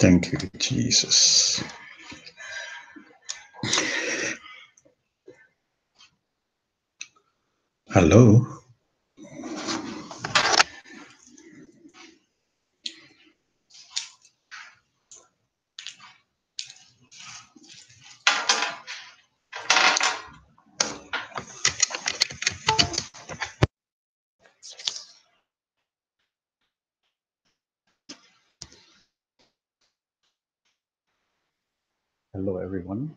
Thank you, Jesus. Hello. Hello, everyone.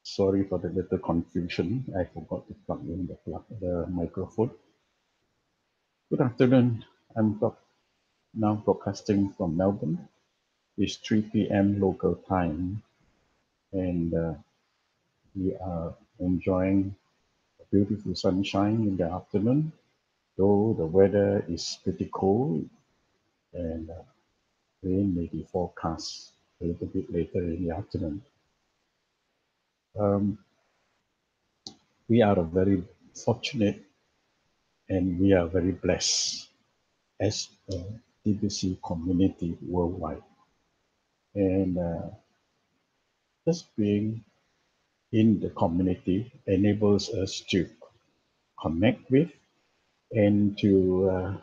Sorry for the little confusion. I forgot to plug in the microphone. Good afternoon. I'm now broadcasting from Melbourne. It's 3 p.m. local time, and we are enjoying beautiful sunshine in the afternoon, though the weather is pretty cold and rain may be forecast a little bit later in the afternoon. Um, we are very fortunate and we are very blessed as a TBC community worldwide. And just being in the community enables us to connect with and to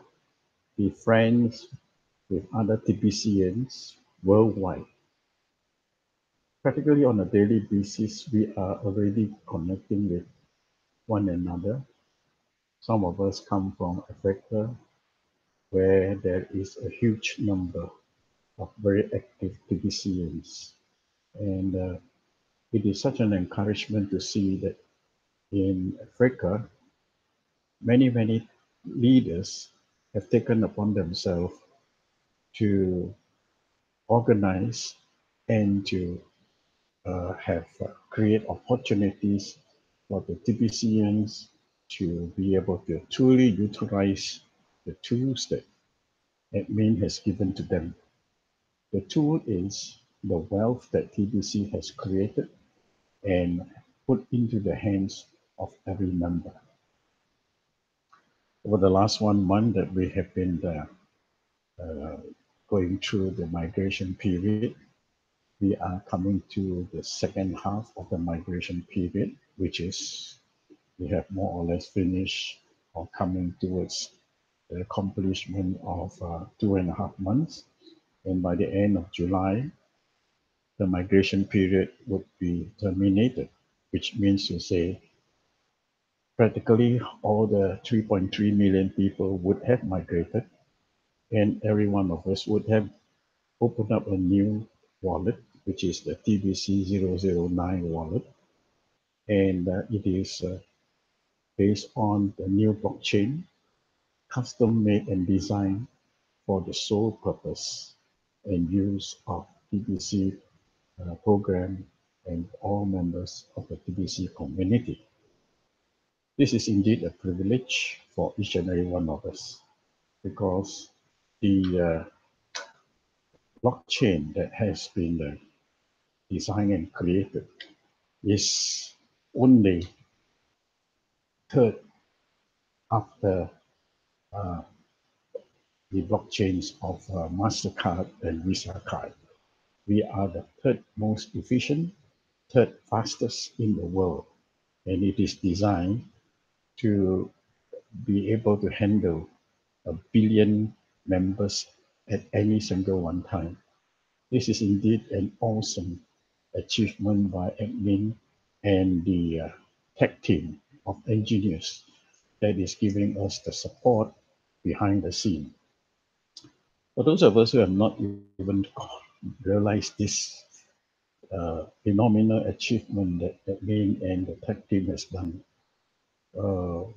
be friends with other TBCians worldwide. Practically on a daily basis, we are already connecting with one another. Some of us come from Africa, where there is a huge number of very active TBCians. And it is such an encouragement to see that in Africa, many leaders have taken upon themselves to organize and to create opportunities for the TBCians to be able to truly utilize the tools that admin has given to them. The tool is the wealth that TBC has created and put into the hands of every member. Over the last 1 month that we have been going through the migration period, we are coming to the second half of the migration period, which is we have more or less finished or coming towards the accomplishment of 2.5 months. And by the end of July, the migration period would be terminated, which means to say practically all the 3.3 million people would have migrated, and every one of us would have opened up a new wallet, which is the TBC009 wallet. And it is based on the new blockchain, custom made and designed for the sole purpose and use of TBC program and all members of the TBC community. This is indeed a privilege for each and every one of us because the blockchain that has been designed and created is only third after uh, the blockchains of MasterCard and Visa card. We are the third most efficient, third fastest in the world, and it is designed to be able to handle 1 billion members at any single one time. This is indeed an awesome achievement by admin and the tech team of engineers that is giving us the support behind the scene. For those of us who have not even realized this phenomenal achievement that admin and the tech team has done,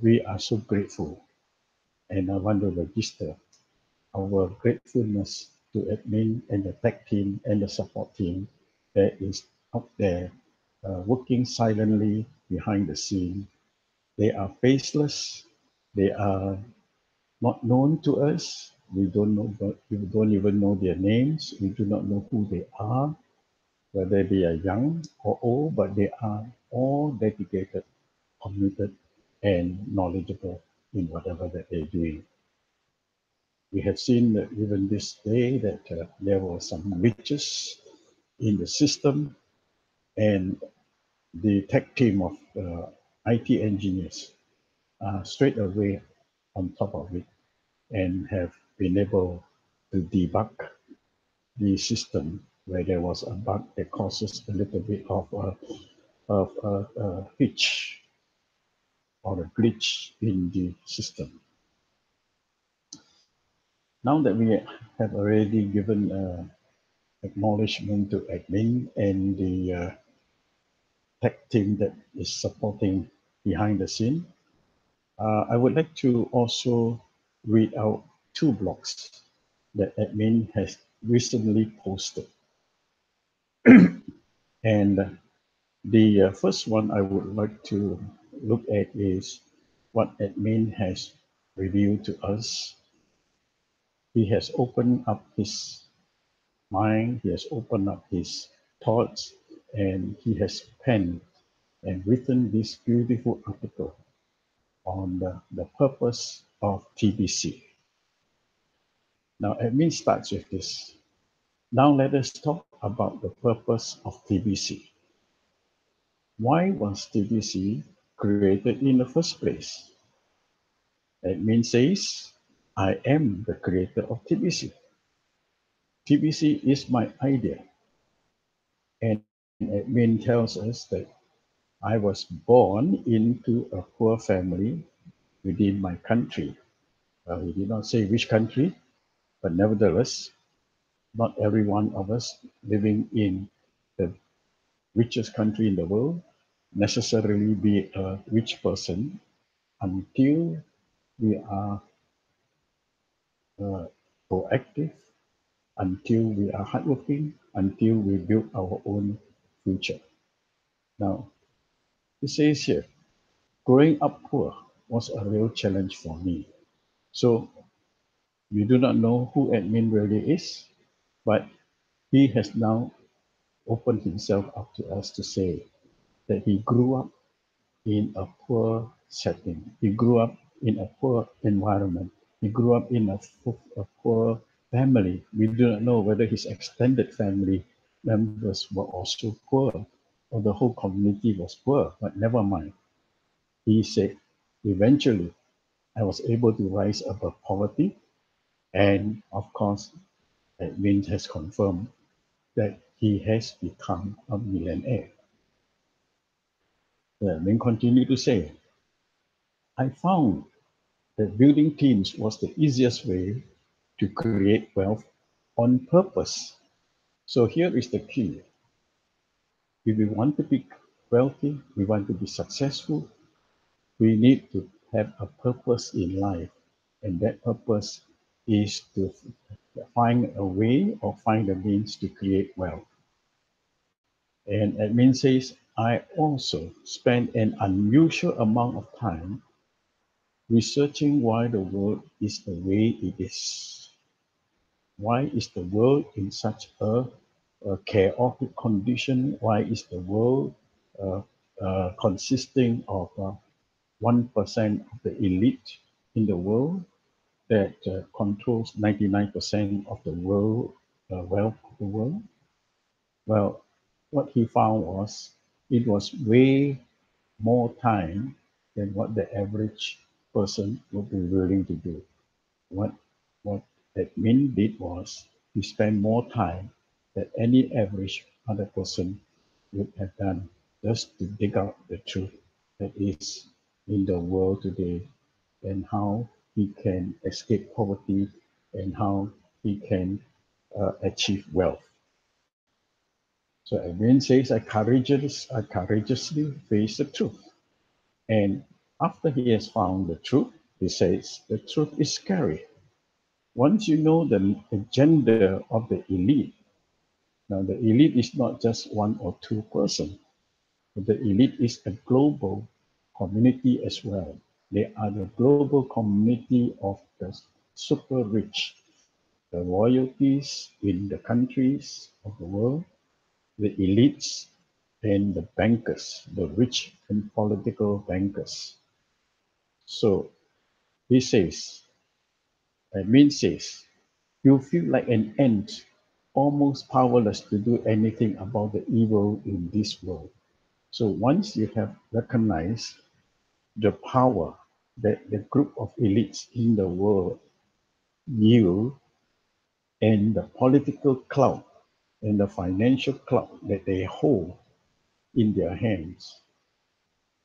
we are so grateful. And I want to register our gratefulness to admin and the tech team and the support team that is out there working silently behind the scene. They are faceless. They are not known to us. We don't even know their names. We do not know who they are, whether they are young or old, but they are all dedicated, committed, and knowledgeable in whatever that they're doing. We have seen that even this day that there were some glitches in the system, and the tech team of IT engineers straight away on top of it and have been able to debug the system where there was a bug that causes a little bit of a hitch or a glitch in the system. Now that we have already given acknowledgement to admin and the tech team that is supporting behind the scene, I would like to also read out two blogs that admin has recently posted. And the first one I would like to look at is what admin has revealed to us. He has opened up his mind, he has opened up his thoughts, and he has penned and written this beautiful article on the purpose of TBC. Now, admin starts with this. Now let us talk about the purpose of TBC. Why was TBC created in the first place? Admin says, I am the creator of TBC. TBC is my idea. And admin tells us that I was born into a poor family within my country. He did not say which country, but nevertheless, not every one of us living in the richest country in the world necessarily be a rich person until we are proactive, until we are hardworking, until we build our own future. Now, it says here, growing up poor was a real challenge for me. So we do not know who admin really is, but he has now opened himself up to us to say that he grew up in a poor setting. He grew up in a poor environment. He grew up in a poor family. We do not know whether his extended family members were also poor or the whole community was poor, but never mind. He said, eventually, I was able to rise above poverty. And of course, Edwin has confirmed that he has become a millionaire. Edwin continued to say, I found that building teams was the easiest way to create wealth on purpose. So here is the key. If we want to be wealthy, we want to be successful, we need to have a purpose in life. And that purpose is to find a way or find a means to create wealth. And admin says, I also spend an unusual amount of time researching why the world is the way it is. Why is the world in such a chaotic condition? Why is the world uh, consisting of 1% of the elite in the world that controls 99% of the world wealth of the world? Well, what he found was it was way more time than what the average person would be willing to do. What what admin did was he spent more time than any average other person would have done just to dig out the truth that is in the world today and how he can escape poverty and how he can achieve wealth. So Edwin says, I courageously face the truth. And after he has found the truth, he says, the truth is scary. Once you know the agenda of the elite, now the elite is not just one or two person, but the elite is a global community as well. They are the global community of the super rich, the royalties in the countries of the world, the elites, and the bankers, the rich and political bankers. So he says, Min says, you feel like an ant, almost powerless to do anything about the evil in this world. So once you have recognized the power that the group of elites in the world yield and the political clout and the financial clout that they hold in their hands,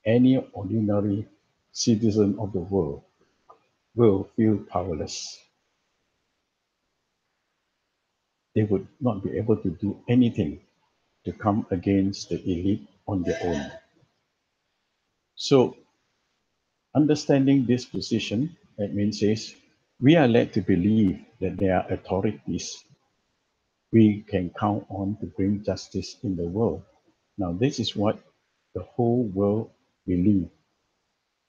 any ordinary citizen of the world will feel powerless. They would not be able to do anything to come against the elite on their own. So, understanding this position, admin says, we are led to believe that there are authorities we can count on to bring justice in the world. Now, this is what the whole world believes.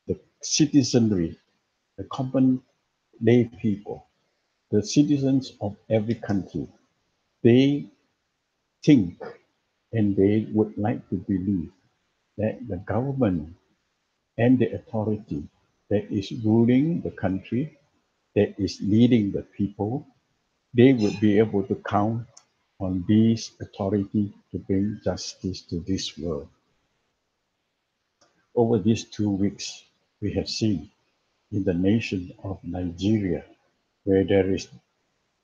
The citizenry, the common lay people, the citizens of every country, they think and they would like to believe that the government and the authority that is ruling the country, that is leading the people, they would be able to count on this authority to bring justice to this world. Over these 2 weeks, we have seen in the nation of Nigeria, where there is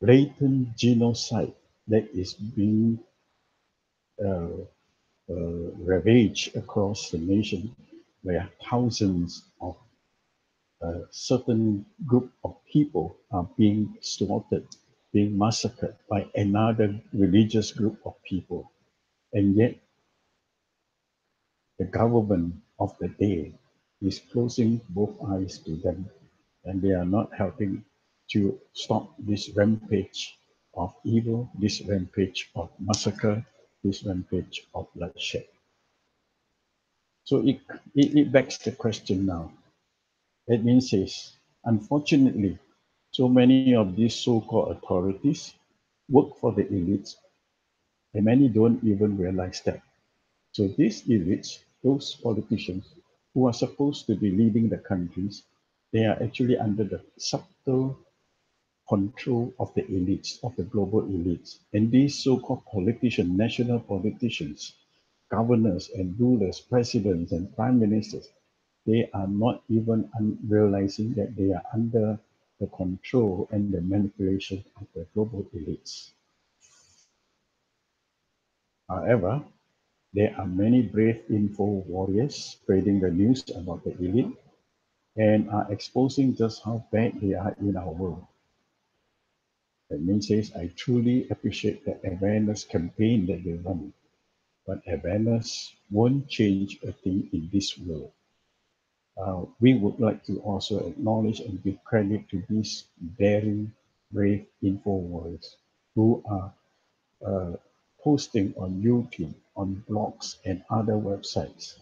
blatant genocide that is being uh, ravaged across the nation, where thousands of a certain group of people are being slaughtered, being massacred by another religious group of people. And yet, the government of the day is closing both eyes to them, and they are not helping to stop this rampage of evil, this rampage of massacre, this rampage of bloodshed. So it begs the question now. Edwin says, unfortunately, so many of these so-called authorities work for the elites, and many don't even realize that. So these elites, those politicians who are supposed to be leading the countries, they are actually under the subtle control of the elites, of the global elites. And these so-called politicians, national politicians, governors and rulers, presidents and prime ministers, they are not even realizing that they are under the control and the manipulation of the global elites. However, there are many brave info warriors spreading the news about the elite and are exposing just how bad they are in our world. That means says, I truly appreciate the awareness campaign that they run, but awareness won't change a thing in this world. We would like to also acknowledge and give credit to these very brave info warriors who are uh, posting on YouTube, on blogs, and other websites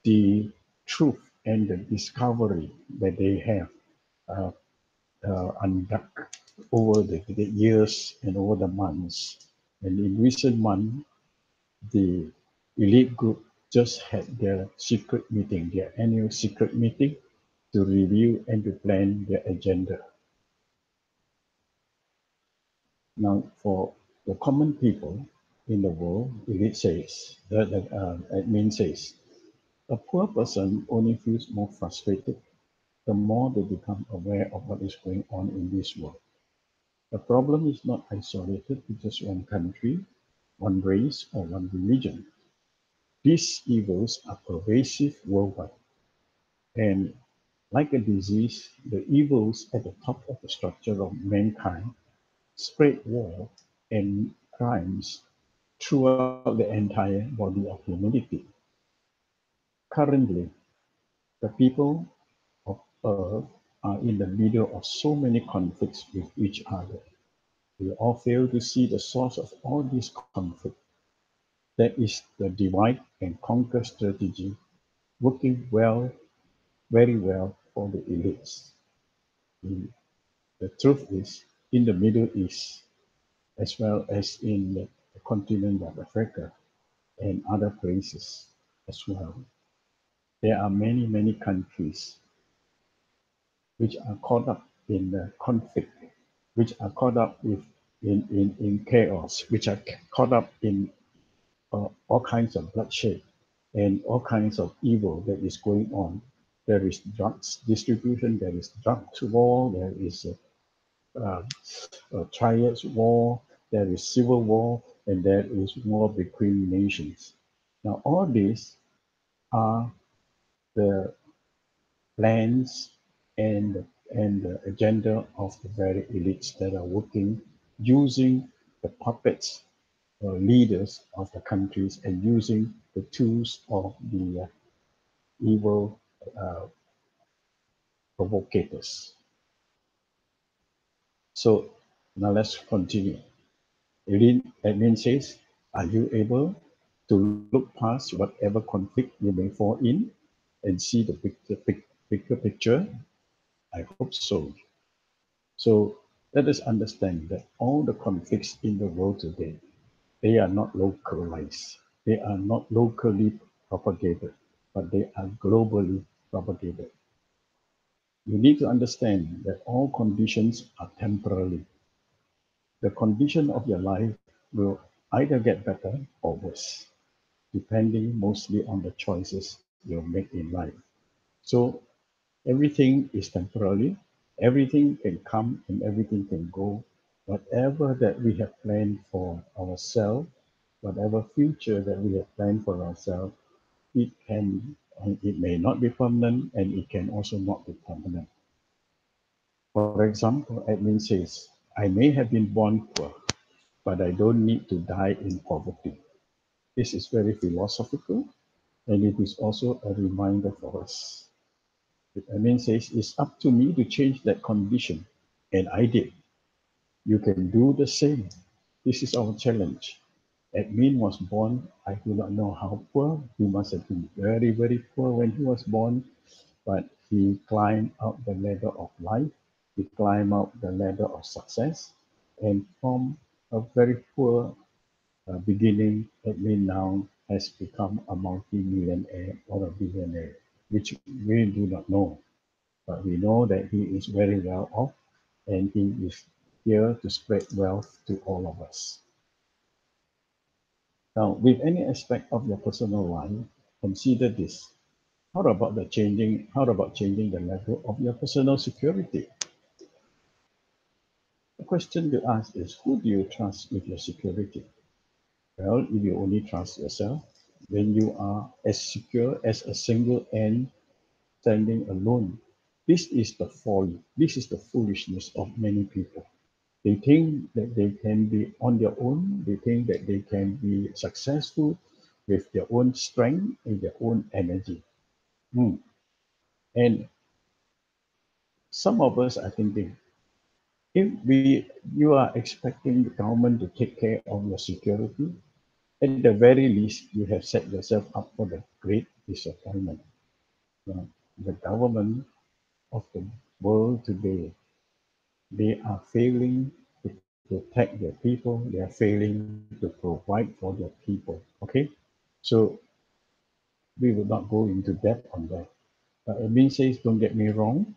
the truth and the discovery that they have uh, undocked over the years and over the months. And in recent months, the elite group just had their secret meeting, their annual secret meeting to review and to plan their agenda. Now, for the common people in the world, elite says, the admin says, a poor person only feels more frustrated the more they become aware of what is going on in this world. The problem is not isolated to just one country, one race, or one religion. These evils are pervasive worldwide. And like a disease, the evils at the top of the structure of mankind spread war and crimes throughout the entire body of humanity. Currently, the people of Earth are in the middle of so many conflicts with each other. We all fail to see the source of all this conflict. That is the divide and conquer strategy working well, very well for the elites. The truth is, in the Middle East, as well as in the continent of Africa and other places as well, there are many countries which are caught up in the conflict which are caught up in chaos, which are caught up in all kinds of bloodshed and all kinds of evil that is going on. There is drugs distribution, there is drugs war, there is a triads war, there is civil war, and there is war between nations. Now, all these are the plans and the agenda of the very elites that are working using the puppets leaders of the countries and using the tools of the evil uh, provocators. So now let's continue. Admin says, are you able to look past whatever conflict you may fall in and see the bigger picture? I hope so. So let us understand that all the conflicts in the world today, they are not localized. They are not locally propagated, but they are globally propagated. You need to understand that all conditions are temporary. The condition of your life will either get better or worse, depending mostly on the choices you make in life. So everything is temporary, everything can come and everything can go. Whatever that we have planned for ourselves, whatever future that we have planned for ourselves, it can it may not be permanent and it can also not be permanent. For example, admin says, I may have been born poor, but I don't need to die in poverty. This is very philosophical and it is also a reminder for us. Admin says, it's up to me to change that condition. And I did. You can do the same. This is our challenge. Admin was born, I do not know how poor. He must have been very, very poor when he was born, but he climbed up the ladder of life. He climbed up the ladder of success. And from a very poor beginning, Admin now has become a multi-millionaire or a billionaire, which we do not know. But we know that he is very well off and he is here to spread wealth to all of us. Now, with any aspect of your personal life, consider this. How about changing the level of your personal security? The question to ask is, who do you trust with your security? Well, if you only trust yourself, then you are as secure as a single ant standing alone. This is the folly, this is the foolishness of many people. They think that they can be on their own, they think that they can be successful with their own strength and their own energy. Hmm. And some of us are thinking, if you are expecting the government to take care of your security, at the very least, you have set yourself up for the great disappointment. The government of the world today, they are failing to protect their people. They are failing to provide for their people. Okay, so we will not go into depth on that. But Amin says, don't get me wrong,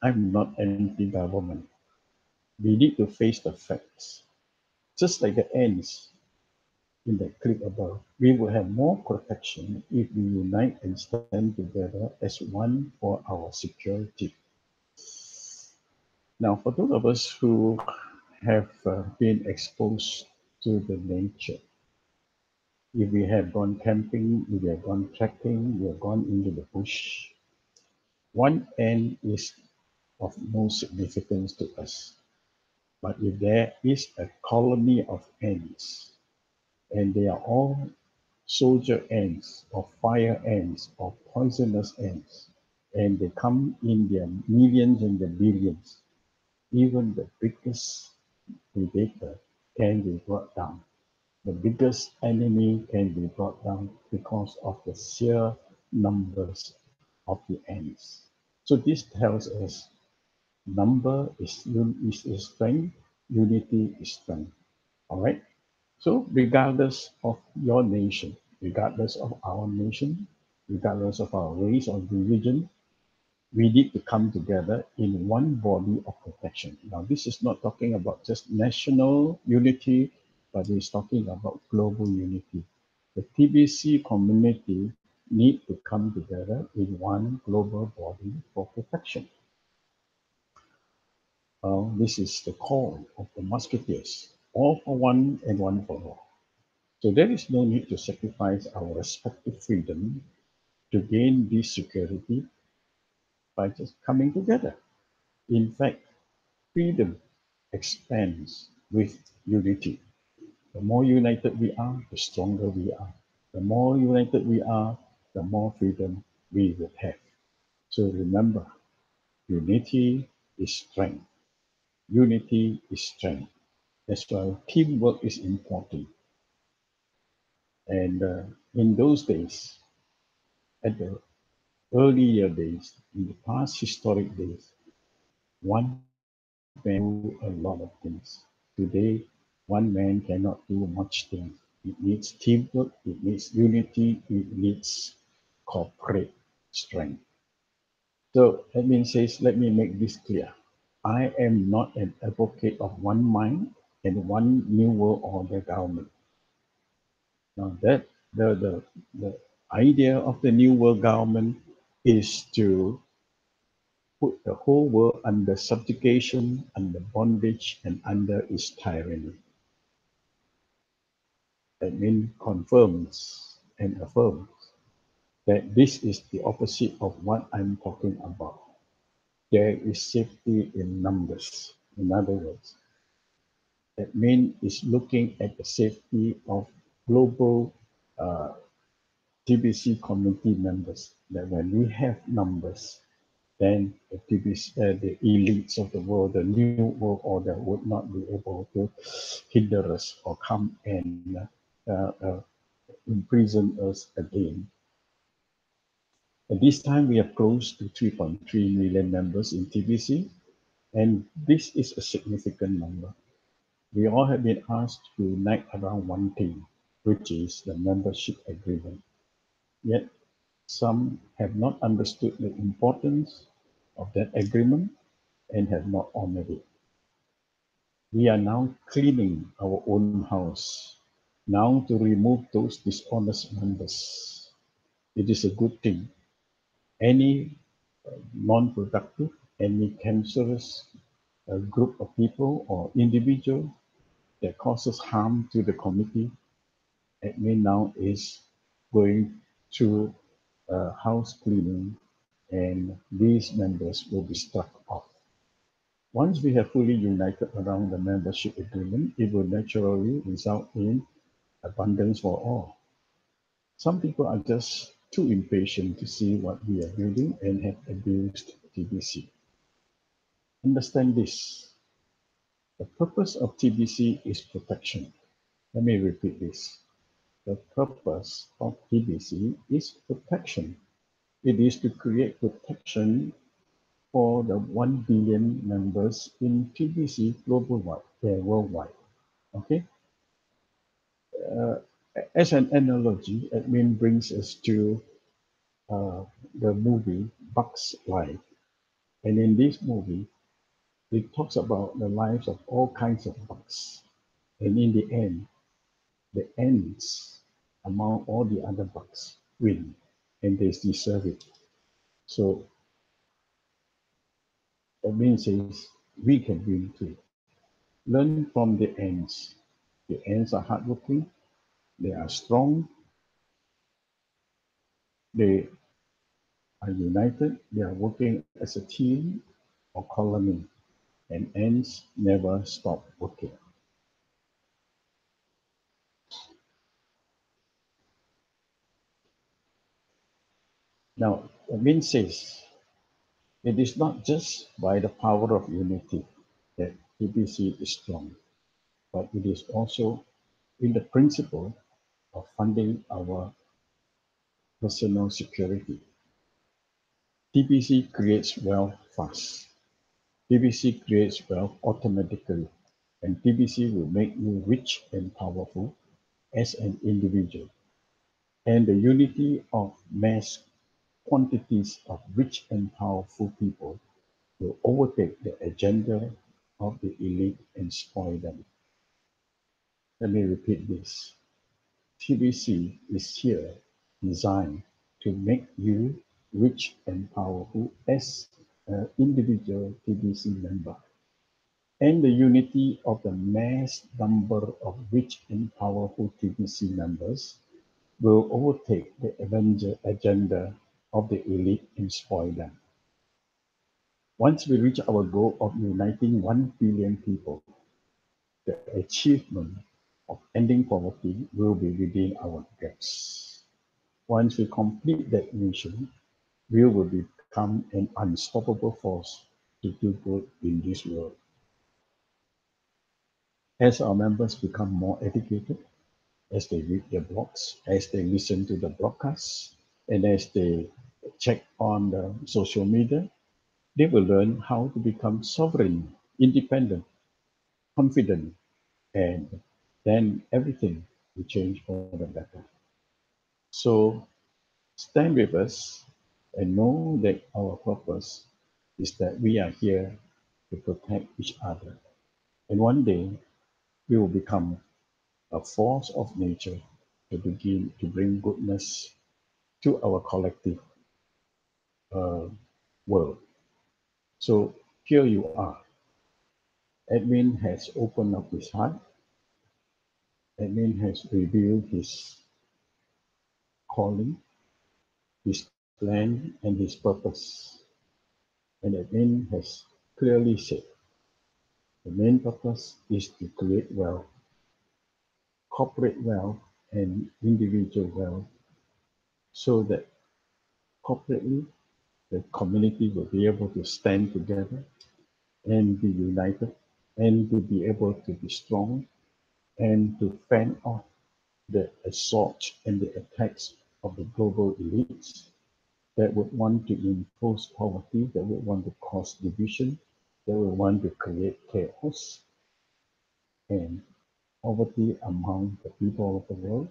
I'm not anti-government. We need to face the facts. Just like the ants in the clip above, we will have more protection if we unite and stand together as one for our security. Now, for those of us who have been exposed to the nature, if we have gone camping, if we have gone trekking, we have gone into the bush, one ant is of no significance to us. But if there is a colony of ants, and they are all soldier ants, or fire ants, or poisonous ants, and they come in their millions and their billions, even the biggest predator can be brought down. The biggest enemy can be brought down because of the sheer numbers of the ants. So this tells us number is strength, unity is strength. All right. So regardless of your nation, regardless of our nation, regardless of our race or religion, we need to come together in one body of protection. Now, this is not talking about just national unity, but it's talking about global unity. The TBC community need to come together in one global body for protection. This is the call of the Musketeers, all for one and one for all. So there is no need to sacrifice our respective freedom to gain this security by just coming together. In fact, freedom expands with unity. The more united we are, the stronger we are. The more united we are, the more freedom we will have. So remember, unity is strength. Unity is strength. That's why teamwork is important. And in those days, at the earlier days, in the past historic days, one man can do a lot of things. Today, one man cannot do much things. It needs teamwork, it needs unity, it needs corporate strength. So admin says, let me make this clear. I am not an advocate of one mind and one new world order government. Now that the idea of the new world government is to put the whole world under subjugation, under bondage, and under its tyranny. That means confirms and affirms that this is the opposite of what I'm talking about. There is safety in numbers. In other words, that means it's looking at the safety of global TBC community members. That when we have numbers, then the TBC, the elites of the world, the new world order would not be able to hinder us or come and imprison us again. At this time, we have close to 3.3 million members in TBC, and this is a significant number. We all have been asked to unite around one thing, which is the membership agreement. Yet, some have not understood the importance of that agreement and have not honored it. We are now cleaning our own house, now to remove those dishonest members. It is a good thing. Any non-productive, any cancerous group of people or individual that causes harm to the committee, admin now is going to house cleaning, and these members will be struck off. Once we have fully united around the membership agreement, it will naturally result in abundance for all. Some people are just too impatient to see what we are building and have abused TBC. Understand this. The purpose of TBC is protection. Let me repeat this. The purpose of TBC is protection. It is to create protection for the 1 billion members in TBC worldwide. Okay? As an analogy, admin brings us to the movie Bugs Life. And in this movie, it talks about the lives of all kinds of bugs. And in the end, the ants among all the other bugs win, and they deserve it. So that means is we can win too. Learn from the ants. The ants are hardworking, they are strong, they are united, they are working as a team or colony, and ants never stop working. Now, Min says, it is not just by the power of unity that TBC is strong, but it is also in the principle of funding our personal security. TBC creates wealth fast. TBC creates wealth automatically, and TBC will make you rich and powerful as an individual. And the unity of mass quantities of rich and powerful people will overtake the agenda of the elite and spoil them. Let me repeat this. TBC is here designed to make you rich and powerful as an individual TBC member. And the unity of the mass number of rich and powerful TBC members will overtake the agenda of the elite and spoil them. Once we reach our goal of uniting 1 billion people, the achievement of ending poverty will be within our grasp. Once we complete that mission, we will become an unstoppable force to do good in this world. As our members become more educated, as they read their blogs, as they listen to the broadcasts, and as they check on the social media, they will learn how to become sovereign, independent, confident, and then everything will change for the better. So stand with us and know that our purpose is that we are here to protect each other. And one day we will become a force of nature to begin to bring goodness to our collective uh, world. So here you are. Edwin has opened up his heart. Edwin has revealed his calling, his plan, and his purpose. And Edwin has clearly said the main purpose is to create wealth, corporate wealth, and individual wealth so that corporately the community will be able to stand together and be united and to be able to be strong and to fend off the assault and the attacks of the global elites that would want to impose poverty, that would want to cause division, that would want to create chaos and poverty among the people of the world.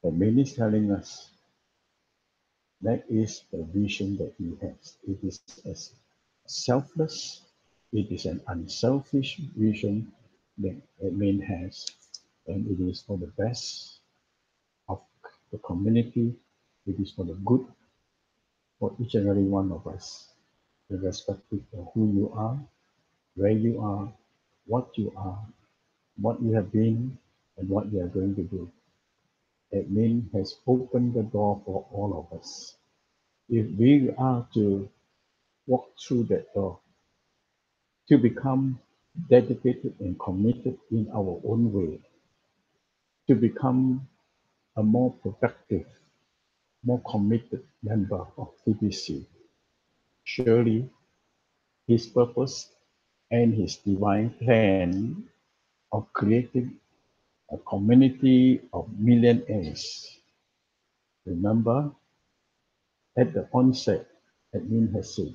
But many is telling us that is the vision that he has. It is as selfless, it is an unselfish vision that man has, and it is for the best of the community. It is for the good for each and every one of us, irrespective of who you are, where you are, what you have been, and what you are going to do. Admin has opened the door for all of us. If we are to walk through that door, to become dedicated and committed in our own way, to become a more productive, more committed member of TBC, surely his purpose and his divine plan of creating a community of millionaires. Remember, at the onset, Admin has said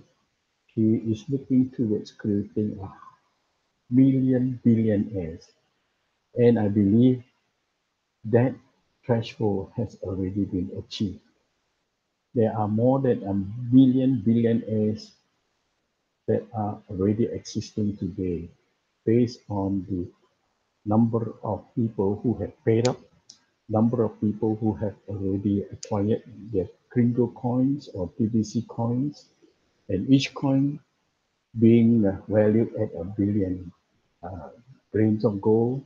he is looking towards creating a million billionaires. And I believe that threshold has already been achieved. There are more than a million billionaires that are already existing today based on the number of people who have paid up, number of people who have already acquired their Kringle coins or TBC coins, and each coin being valued at a billion uh, grains of gold.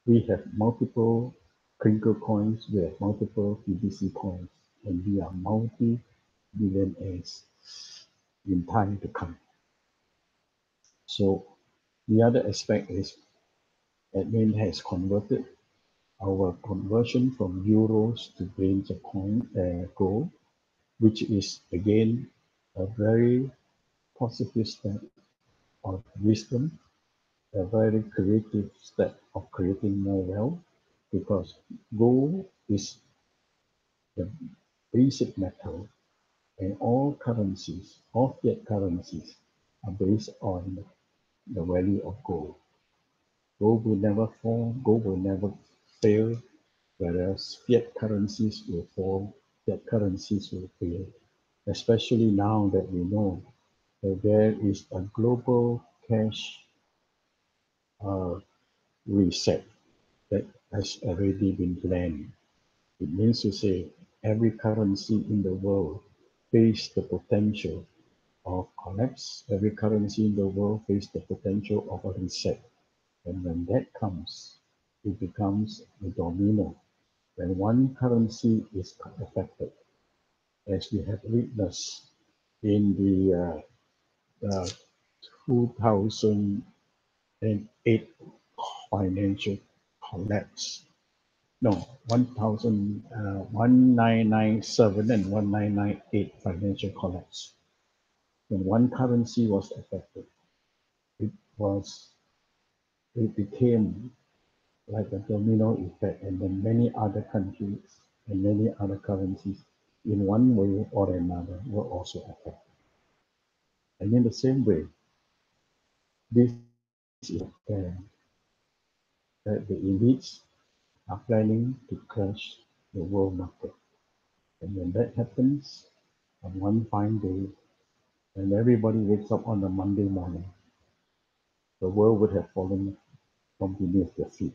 We have multiple Kringle coins, we have multiple TBC coins, and we are multi-billionaires in time to come. So the other aspect is admin has converted our conversion from euros to grains of gold, which is again a very positive step of wisdom, a very creative step of creating more wealth, because gold is the basic metal and all currencies, all fiat currencies are based on the value of gold. Gold will never fall, gold will never fail, whereas fiat currencies will fall that currencies will create, especially now that we know that there is a global cash uh, reset that has already been planned. It means to say every currency in the world face the potential of collapse. Every currency in the world face the potential of a reset. And when that comes, it becomes a domino. When one currency is affected, as we have witnessed in the 2008 financial collapse. No, 1997 and 1998 financial collapse. When one currency was affected, it was it became like a domino effect, and then many other countries and many other currencies, in one way or another, were also affected. And in the same way, this is that the elites are planning to crash the world market. And when that happens, on one fine day, when everybody wakes up on a Monday morning, the world would have fallen from beneath their feet.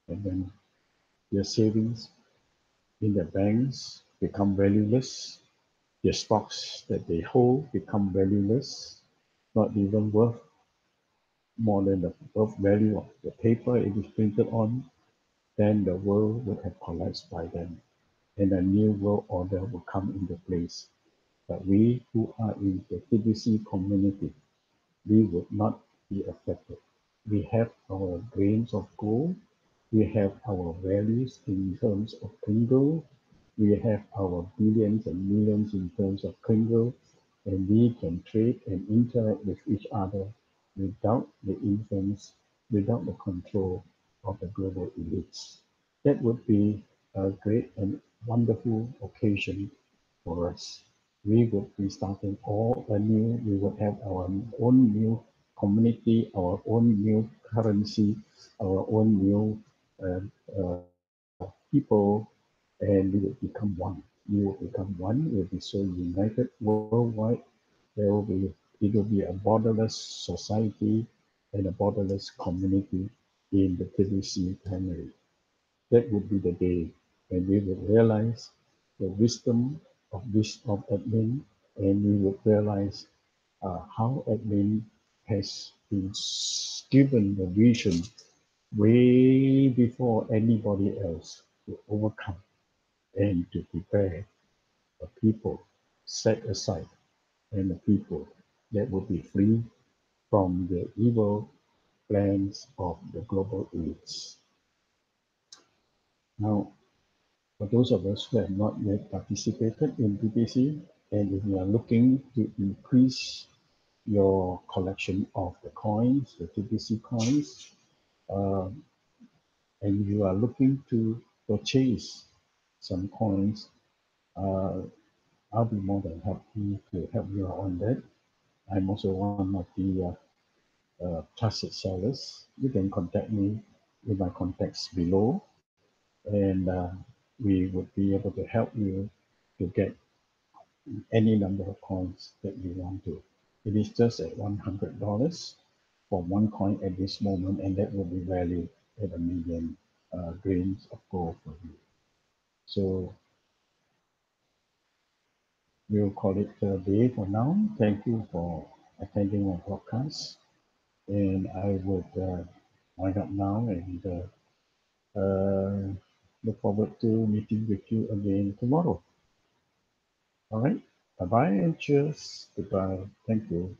And then their savings in their banks become valueless. Their stocks that they hold become valueless, not even worth more than the worth value of the paper it is printed on. Then the world would have collapsed by then, and a new world order will come into place. But we who are in the TBC community, we would not be affected. We have our grains of gold, we have our values in terms of Kringles, we have our billions and millions in terms of Kringles, and we can trade and interact with each other without the influence, without the control of the global elites. That would be a great and wonderful occasion for us. We would be starting all anew. We would have our own new community, our own new currency, our own new people, and we will become one. We will become one. We will be so united worldwide. There will be it will be a borderless society and a borderless community in the TBC family. That would be the day when we would realize the wisdom of admin, and we would realize how admin has been given the vision way before anybody else to overcome and to prepare a people set aside, and a people that will be free from the evil plans of the global elites. Now, for those of us who have not yet participated in TBC, and if you are looking to increase your collection of the coins, the TBC coins, uh, and you are looking to purchase some coins, uh, I'll be more than happy to help you on that. I'm also one of the trusted sellers. You can contact me with my contacts below, and we would be able to help you to get any number of coins that you want to. It is just at $100 for one coin at this moment, and that will be valued at 1,000,000 grains of gold for you. So we'll call it a day for now. Thank you for attending my podcast, and I would wind up now and look forward to meeting with you again tomorrow. All right. Bye bye and cheers. Goodbye. Thank you.